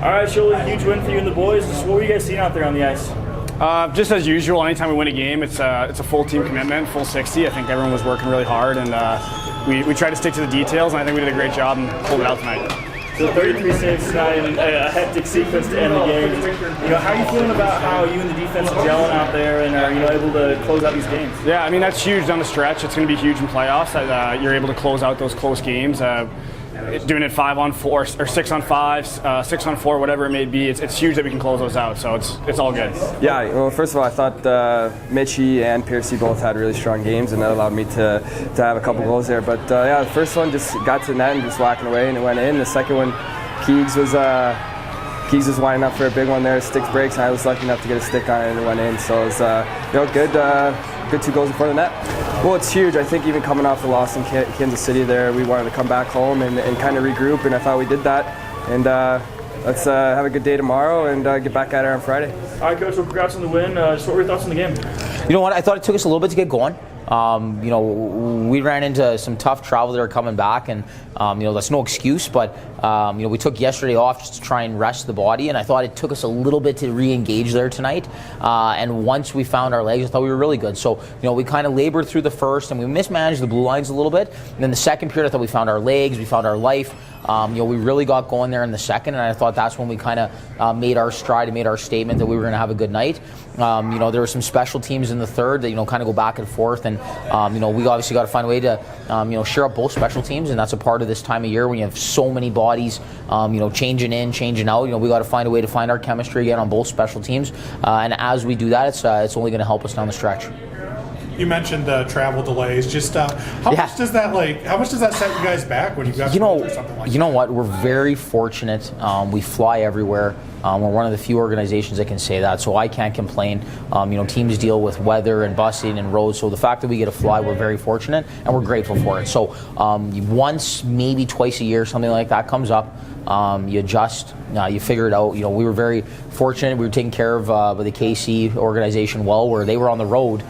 All right, Sholl, huge win for you and the boys. What were you guys seeing out there on the ice? Just as usual, anytime we win a game, it's a full team commitment, full 60. I think everyone was working really hard, and we tried to stick to the details, and I think we did a great job and pulled it out tonight. So 33 saves tonight and a hectic sequence to end the game. How are you feeling about how you and the defense are gelling out there and are able to close out these games? Yeah, I mean, that's huge down the stretch. It's going to be huge in playoffs. You're able to close out those close games. Doing it 5-on-4 or 6-on-5, 6-on-4, whatever it may be, it's huge that we can close those out. So it's all good. Yeah, well, first of all, I thought Mitchie and Piercy both had really strong games, and that allowed me to have a couple goals there. But yeah, the first one just got to the net and just whacking away, and it went in. The second one, Keegs was lining up for a big one there. Sticks breaks, and I was lucky enough to get a stick on it, and it went in. So it was good 2 goals in front of the net. Well, it's huge. I think even coming off the loss in Kansas City there, we wanted to come back home and kind of regroup, and I thought we did that. And let's have a good day tomorrow and get back at it on Friday. All right, Coach, well, congrats on the win. Just what were your thoughts on the game? You know what? I thought it took us a little bit to get going. We ran into some tough travel there coming back, and that's no excuse, but we took yesterday off just to try and rest the body, and I thought it took us a little bit to re-engage there tonight. And once we found our legs, I thought we were really good. So we kind of labored through the first, and we mismanaged the blue lines a little bit. And then the second period, I thought we found our legs, we found our life. We really got going there in the second, and I thought that's when we kind of made our stride and made our statement that we were going to have a good night. There were some special teams in the third that kind of go back and forth, and we obviously got to find a way to share up both special teams, and that's a part of this time of year when you have so many bodies changing in, changing out. We got to find a way to find our chemistry again on both special teams, and as we do that, it's only going to help us down the stretch. You mentioned travel delays. Just how much does that set you guys back when you guys go through something like that? You know what? We're very fortunate. We fly everywhere. We're one of the few organizations that can say that, so I can't complain. Teams deal with weather and busing and roads, so the fact that we get to fly, we're very fortunate, and we're grateful for it. So once, maybe twice a year, something like that comes up, you adjust, you figure it out. We were very fortunate. We were taken care of by the KC organization where they were on the road.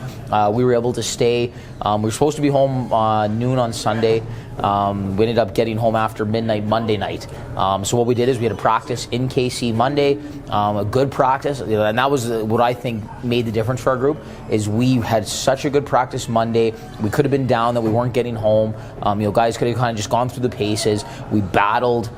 We were able to stay. We were supposed to be home noon on Sunday. We ended up getting home after midnight Monday night. So what we did is we had a practice in KC Monday, a good practice, and that was what I think made the difference for our group. Is we had such a good practice Monday. We could have been down that we weren't getting home. Guys could have kind of just gone through the paces. We battled.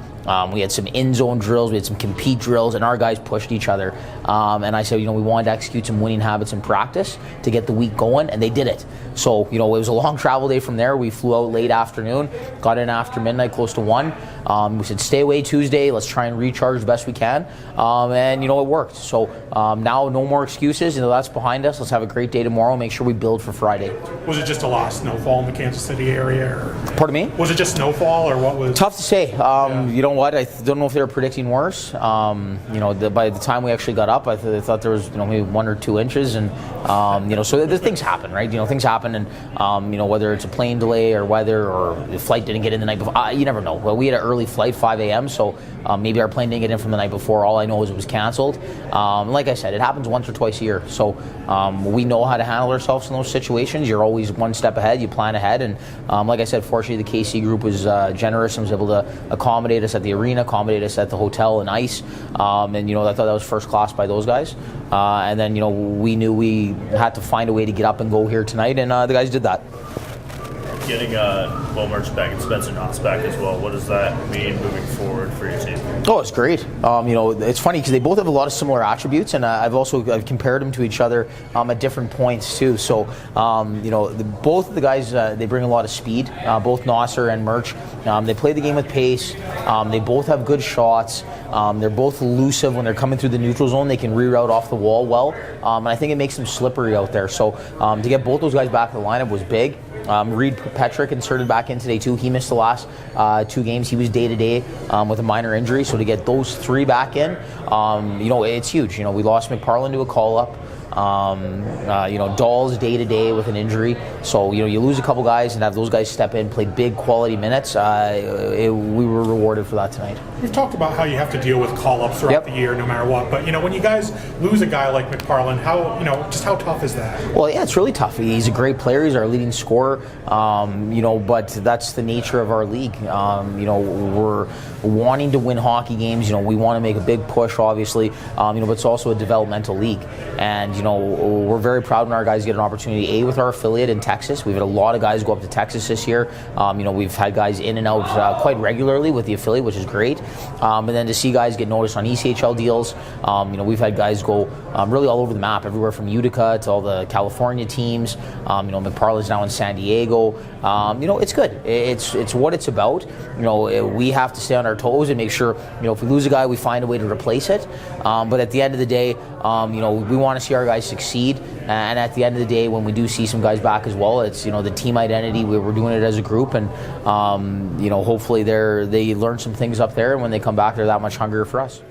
We had some in-zone drills, we had some compete drills, and our guys pushed each other. And I said, we wanted to execute some winning habits in practice to get the week going, and they did it. So, it was a long travel day from there. We flew out late afternoon, got in after midnight, close to 1. We said, stay away Tuesday, let's try and recharge the best we can. And, it worked. So now no more excuses. That's behind us. Let's have a great day tomorrow, make sure we build for Friday. Was it just a lot of snowfall in the Kansas City area? Or Pardon me? Was it just snowfall, or what was? Tough to say. You know what? I don't know if they were predicting worse. By the time we actually got up, I thought there was maybe 1 or 2 inches, and so things happen, right? Things happen, and whether it's a plane delay or weather or the flight didn't get in the night before, you never know. Well, we had an early flight, 5 a.m., so maybe our plane didn't get in from the night before. All I know is it was canceled. Like I said, it happens once or twice a year, so we know how to handle ourselves in those situations. You're always one step ahead. You plan ahead, and like I said, fortunately, the KC group was generous and was able to accommodate us at the arena, accommodate us at the hotel and ice, and I thought that was first class by those guys. And then we knew we had to find a way to get up and go here tonight, and the guys did that. Getting Bomarch back and Spencer Knox back as well, what does that mean moving forward for your team? Oh, it's great. It's funny because they both have a lot of similar attributes, and I've compared them to each other at different points too. So, both of the guys, they bring a lot of speed, both Nasser and Murch. They play the game with pace. They both have good shots. They're both elusive when they're coming through the neutral zone. They can reroute off the wall well, and I think it makes them slippery out there. So to get both those guys back in the lineup was big. Reed Petrick inserted back in today too. He missed the last 2 games. He was day-to-day with a minor injury. So to get those 3 back in, it's huge. We lost McParland to a call-up. Dahl's day to day with an injury. So you lose a couple guys and have those guys step in, play big quality minutes. We were rewarded for that tonight. We've talked about how you have to deal with call-ups throughout the year, no matter what. But when you guys lose a guy like McParland, how tough is that? Well, yeah, it's really tough. He's a great player. He's our leading scorer. But that's the nature of our league. We're wanting to win hockey games. We want to make a big push, obviously. But it's also a developmental league, and we're very proud when our guys get an opportunity. With our affiliate in Texas, we've had a lot of guys go up to Texas this year. We've had guys in and out quite regularly with the affiliate, which is great. And then to see guys get noticed on ECHL deals, we've had guys go really all over the map, everywhere from Utica to all the California teams. McParland's now in San Diego. It's good. It's what it's about. We have to stay on our toes and make sure, if we lose a guy, we find a way to replace it. But at the end of the day, we want to see our guys succeed. And at the end of the day, when we do see some guys back as well, it's the team identity. We're doing it as a group, and hopefully they learn some things up there, and when they come back, they're that much hungrier for us.